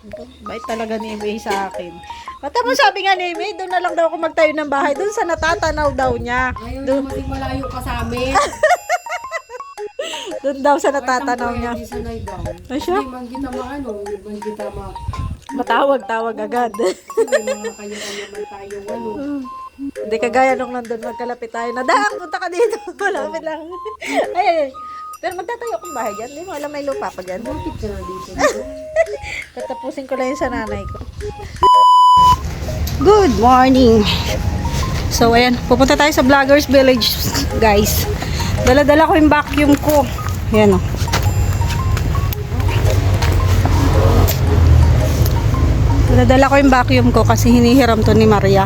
Bait talaga ni May sa akin. Tapos sabi nga ni May, doon na lang daw ako magtayo ng bahay. Doon sa natatanaw daw niya. Ayaw Doon, naman malayo ka sa amin. doon daw sa natatanaw niya. Hindi sanay daw. Ay, siya? Hindi man kita maano, hindi man kita Matawag-tawag agad. may mga kanya-kanya man tayo ano. Hindi kagaya nung nandun magkalapit tayo na, Dang, punta ka dito. Malapit lang. Ay. Pero magtatayo akong bahay dyan. Hindi mo alam may lupa pa dyan. Bakit ka na dito? Tatapusin ko lang yung sa nanay ko. Good morning. So ayan, pupunta tayo sa Vloggers Village, guys. Dala-dala ko yung vacuum ko. Ayan o. Dala-dala ko yung vacuum ko kasi hinihiram to ni Maria.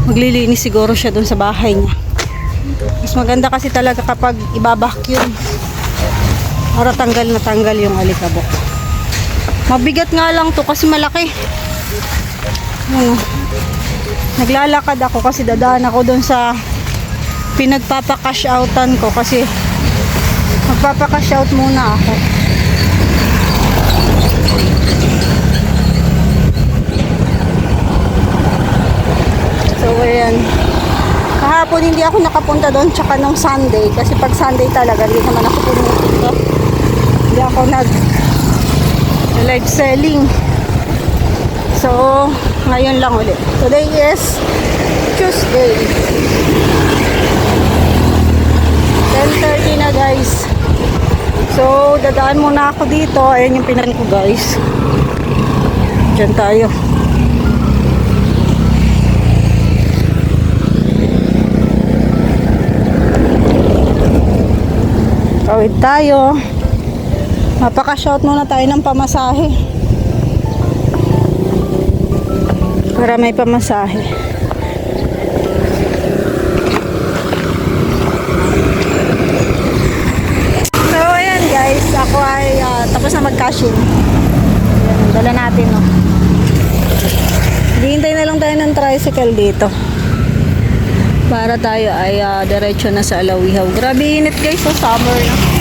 Maglilinis siguro siya dun sa bahay niya. Mas maganda kasi talaga kapag ibabacuum para tanggal na tanggal yung alikabok. Mabigat nga lang to kasi malaki. Naglalakad ako kasi dadaan ako doon sa pinagpapakash outan ko kasi magpapakash out muna ako. So ayan, kahapon hindi ako nakapunta doon tsaka nung Sunday kasi pag Sunday talaga hindi naman ako pumunta. Hindi ako live selling. So ngayon lang ulit. Today is Tuesday. 10:30 na guys. So dadaan muna ako dito. Ayan yung pinarin ko guys. Diyan tayo. Tawid tayo. Mapaka-shout muna tayo ng pamasahe. Para may pamasahe. So ayan guys, ako ay tapos na mag-cashing. Ayan, dala natin no. Hihintay na lang tayo ng tricycle dito. Para tayo ay diretso na sa Alawihaw. Grabe init guys, so summer na.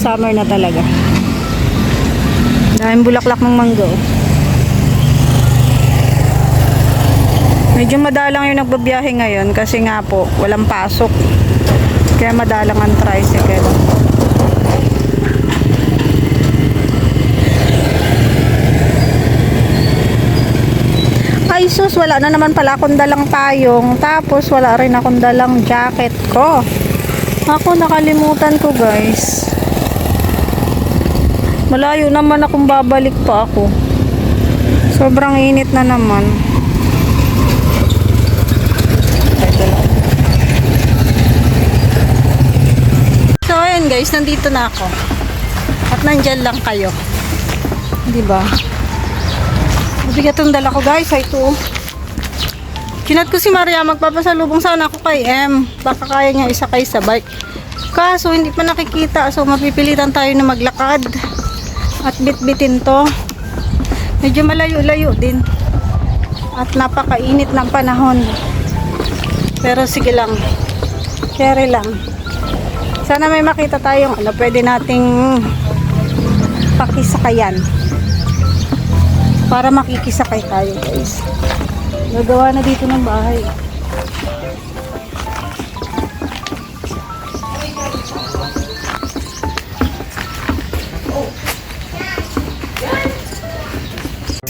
Summer na talaga. Daming bulaklak ng manggo. Medyo madalang yung nagbabiyahe ngayon kasi nga po walang pasok. Kaya madalang ang tricycle. Ay sus, wala na naman pala akong dalang payong. Tapos wala rin akong dalang jacket ko. Ako nakalimutan ko guys. Malayo naman akong babalik pa ako. Sobrang init na naman. So ayan guys, nandito na ako. At nandyan lang kayo. Diba? Mabigat ang dala ko guys. Ay ito. Kinat ko si Maria, magpapasalubong sana ako kay M. Baka kaya niya isakay sa bike. Kaso hindi pa nakikita. So mapipilitan tayo na maglakad. At bitbitin to. Medyo malayo-layo din. At napakainit ng panahon. Pero sige lang. Carry lang. Sana may makita tayong pwede nating pakisakayan. Para makikisakay tayo guys. Nagawa na dito ng bahay.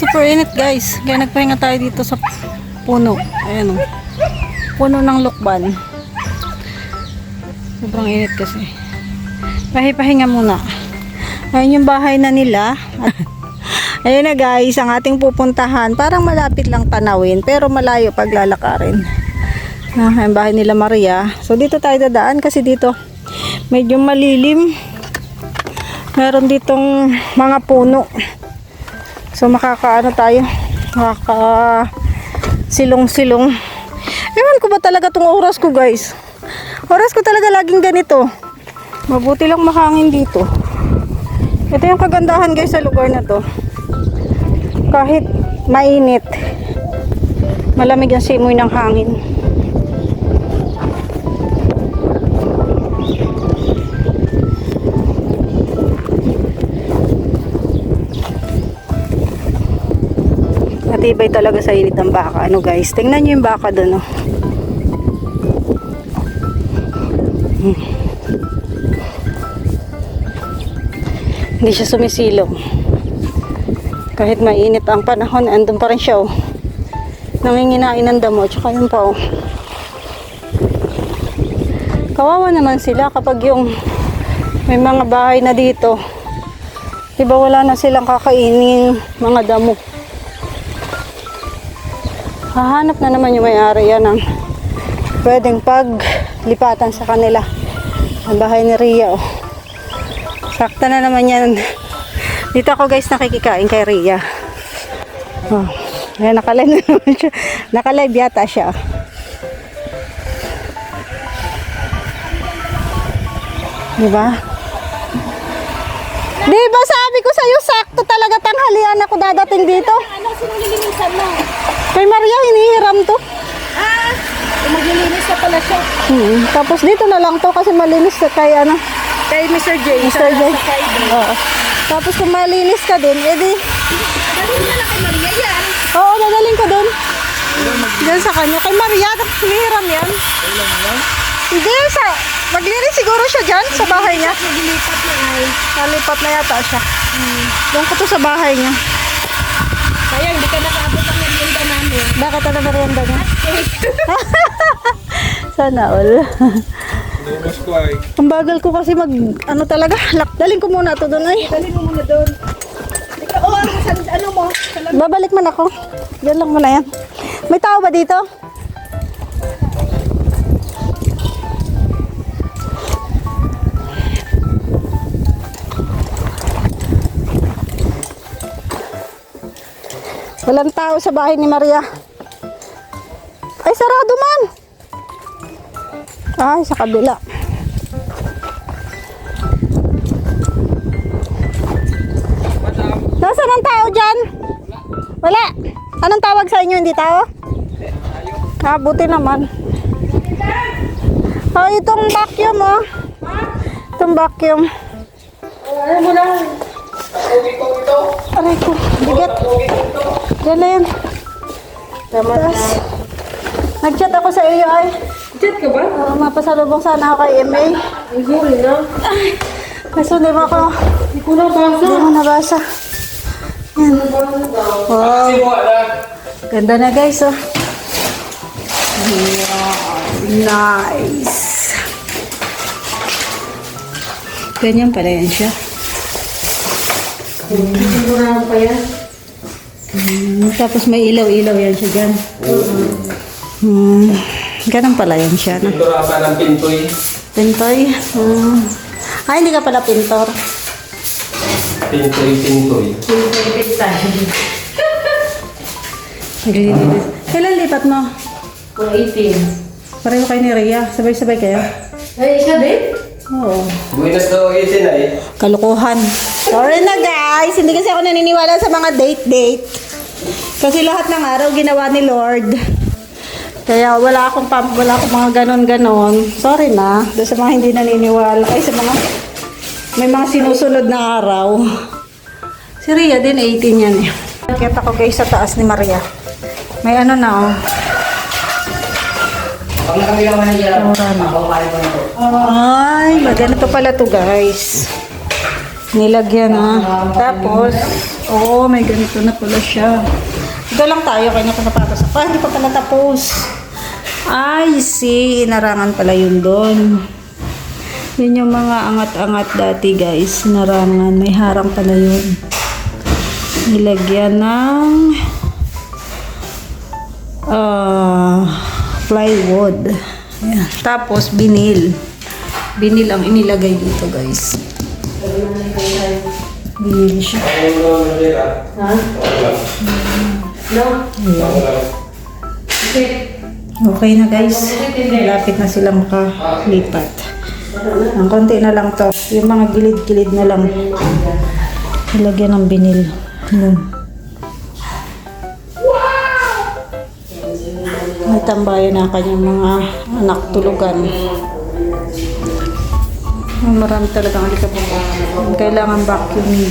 Super init guys. Kaya nagpahinga tayo dito sa puno. Ayan o. Puno ng lukban. Sobrang init kasi. Pahinga muna. Ayun yung bahay na nila. Ayun na guys, ang ating pupuntahan. Parang malapit lang tanawin, pero malayo paglalakarin. Yung bahay nila Maria. So dito tayo dadaan kasi dito medyo malilim. Meron ditong mga puno. So makakaano tayo? Silong-silong. Ewan ko ba talaga tong oras ko guys? Oras ko talaga laging ganito. Mabuti lang mahangin dito. Ito yung kagandahan guys sa lugar na to. Kahit mainit, malamig ang simoy ng hangin. nakakasabay talaga sa init ng baka. Ano guys, tingnan nyo yung baka doon. Oh. Hindi siya sumisilong. Kahit mainit ang panahon, andun pa rin siya. Oh. Nanginginain ng damo. Tsaka yun pa. Oh. Kawawa naman sila kapag yung may mga bahay na dito. Diba wala na silang kakainin mga damo. Hahanap na naman yung may-ari yan ng pwedeng paglipatan sa kanila. Ang bahay ni Rhea. Oh. Sakta na naman yan. Dito ako guys nakikikain kay Rhea. Oh, yan, nakalive na naman siya. Nakalive yata siya. Diba? Diba sabi ko sa'yo, sakto talaga tanghalian ako dadating dito. Ano, sinulilinisan mo? Kay Maria, hinihiram to. Ah, maglilinis na pala siya. Tapos dito na lang to kasi malinis na kay ano. Kay Mr. J. Mr. J. Oo. Tapos kung malinis ka dun, edi. Dali na lang kay Maria yan. Oo, dadaling ko dun. Diyan sa kanya. Kay Maria, hinihiram yan. Hindi, maglinis siguro siya dyan sa bahay niya. Naglilipat na ay. Nalipat na yata siya. Doon ko to sa bahay niya. Kaya hindi ka nakaabot ang merienda namin. Bakit ano merienda niya? Sana all. Ang bagal ko kasi ano talaga, daling ko muna to doon ay. Dali mo muna doon. Ano mo? Babalik man ako. Diyan lang muna yan. May tao ba dito? Walang tao sa bahay ni Maria. Ay, sarado man. Ay, sa kabila. Nasaan ang tao dyan? Wala. Anong tawag sa inyo? Hindi tao? Ah, buti naman. Oh, itong vacuum, oh. Itong vacuum. Ano mo lang? Aray ko, bigat. Diyan na yan. Tapos, nag-chat ako sa iyo ay. Chat ka ba? Mapasalubong sana ako kay MA. Ang guri na. Ay, kaso di ba ako? Hindi ko nabasa. Hindi mo nabasa. Yan. Wow. Ganda na guys, oh. Wow, nice. Ganyan pala yan siya. Sigurado pa yan. Tapos may ilaw-ilaw yan siya dyan. Ganun pala yan siya. No? Pintura pa ng pintoy. Pintoy? Ay, hindi ka pala pintor. Pintoy. Naglilinis. Kailan lipat mo? Mga 18. Pareho kayo ni Rhea. Sabay-sabay kayo? Ay, isa din? Oo. Buenas daw itin ay. Kalukuhan. Sorry na guys. Hindi kasi ako naniniwala sa mga date-date. Kasi lahat ng araw ginawa ni Lord. Kaya wala akong mga ganon-ganon. Sorry na. Doon sa mga hindi naniniwala. Ay, sa mga may mga sinusunod na araw. Si Rhea din, 18 yan eh. Nakita ko guys sa taas ni Maria. May ano na oh. Pag nakabila ka na dyan, Mura na. mababay ko na to. Ay, maganda pala to guys. Nilagyan na. Tapos, oh, may ganito na pala siya. Ito lang tayo, kanya ko napatos. Hindi pa pala tapos. Ay, see, inarangan pala yun doon. Yun yung mga angat-angat dati guys. Inarangan, may harang pala yun. Nilagyan ng plywood. Ayan. Tapos, binil. Binil ang inilagay dito guys. Binil siya. Ha? No? Okay na guys. Malapit na sila makalipat. Ang konti na lang to. Yung mga gilid-gilid na lang. Ilagyan ng binil. Yun. May tambayan na kanyang mga anak tulugan. Marami talagang alikabok. Kailangan vacuuming.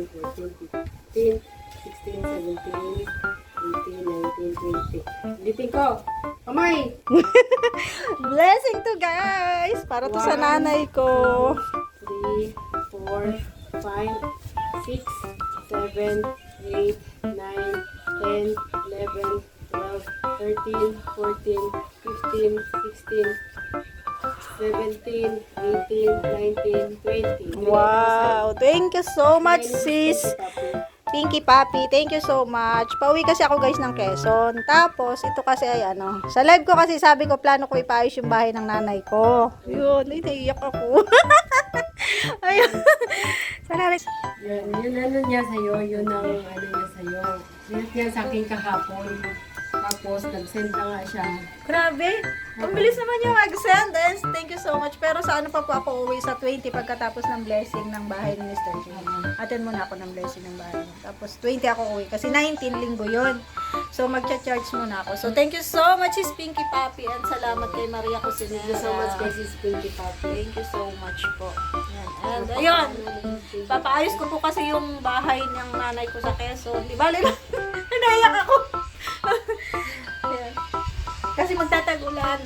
13, 14, 15, 16, 17, 18, 19, 20. Ulitin ko. Kamay! Blessing to guys! Para to sa nanay ko. 3, 4, 5, 6, 7, 8, 9, 10, 11, 12, 13, 14, 15, 16, 17, 18, 19, 20. Wow! Thank you so much, sis. Pinky Papi, thank you so much. Pauwi kasi ako guys ng Quezon. Tapos, ito kasi ay ano. Sa live ko kasi sabi ko, plano ko ipaayos yung bahay ng nanay ko. Yun, ay naiyak ako. Ayun. Sa nanay. Yun ano niya sa'yo, yun ang ano niya sa'yo. Sinat niya sa akin kahapon. Tapos, nag-send na nga siya. Grabe. Ang bilis naman yung mag-send. And thank you so much. Pero sa ano pa po ako uwi sa 20 pagkatapos ng blessing ng bahay ni Mr. J. Attend muna ako ng blessing ng bahay niya. Tapos 20 ako uwi. Kasi 19 linggo yun. So magcha-charge muna ako. So thank you so much, Sis Pinky Papi. And salamat kay Maria Cusinera. Thank you so much kay Sis Pinky Papi. Thank you so much po. Yan. And ayun. Papaayos ko po kasi yung bahay ng nanay ko sa Quezon. Di ba? Naiyak ako. Ayan. Kasi magtatagulan.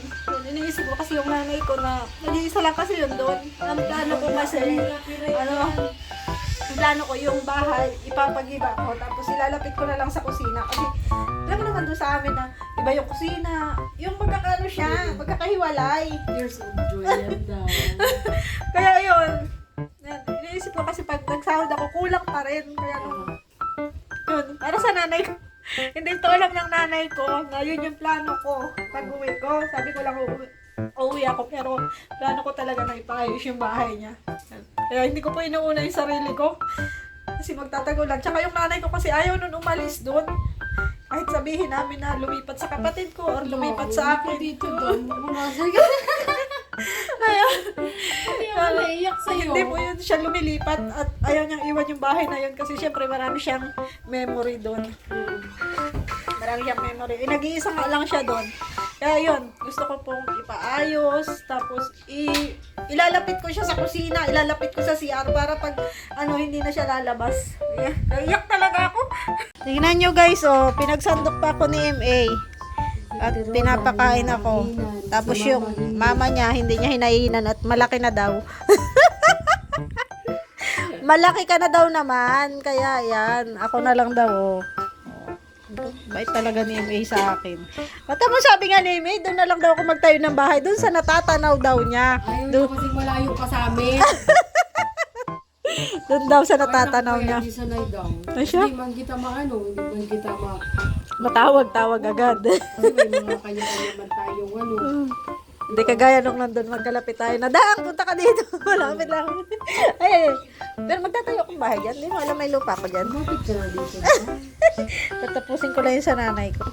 Iniisip ko kasi yung nanay ko na nag-iisa lang kasi yun doon. Ang plano ko kasi ano, ang plano ko yung bahay, ipapagiba ko, tapos ilalapit ko na lang sa kusina. Kasi, alam mo naman doon sa amin na iba yung kusina, yung magkakano siya, magkakahiwalay. Years of joy yan daw. Kaya yun, iniisip ko kasi pag nagsahod ako, kulang pa rin. Kaya yun, para sa nanay ko. Hindi ito alam ng nanay ko na yun yung plano ko. Pag uwi ko, sabi ko lang uuwi ako, pero plano ko talaga na ipaayos yung bahay niya. Kaya hindi ko po inuuna yung sarili ko. Kasi magtatago lang. Tsaka yung nanay ko kasi ayaw nun umalis doon. Kahit sabihin namin na lumipat sa kapatid ko or lumipat sa akin. Dito doon. Kaya, Hindi ako naiyak sa'yo. hindi po yun siya lumilipat at ayaw niyang iwan yung bahay na yun kasi syempre marami siyang memory doon. Marami siyang memory. Nag-iisa nga lang siya doon. Kaya yun, gusto ko pong ipaayos, tapos ilalapit ko siya sa kusina, ilalapit ko sa CR para pag hindi na siya lalabas. Iyak talaga ako. Tingnan nyo guys, pinagsandok pa ako ni MA. At pinapakain ako. Tapos yung mama niya, hindi niya hinahinan at malaki na daw. Malaki ka na daw naman. Kaya yan, ako na lang daw. Bait talaga ni MA sa akin. Matapos sabi nga ni MA, doon na lang daw ako magtayo ng bahay. Doon sa natatanaw daw niya. Ayaw niya kasi malayo pa sa amin. Doon daw sa natatanaw niya. Hindi sanay daw. Ay, siya? Hindi man kita maano, hindi man kita Matawag-tawag agad. Kasi may mga kanya-kanya man tayong Hindi kagaya nung nandun magkalapit tayo na, Daang, punta ka dito. Malapit lang. Ay, pero magtatayo akong bahay dyan. Hindi mo alam may lupa ko dyan. Bakit ka na dito? Tatapusin ko lang yun sa nanay ko.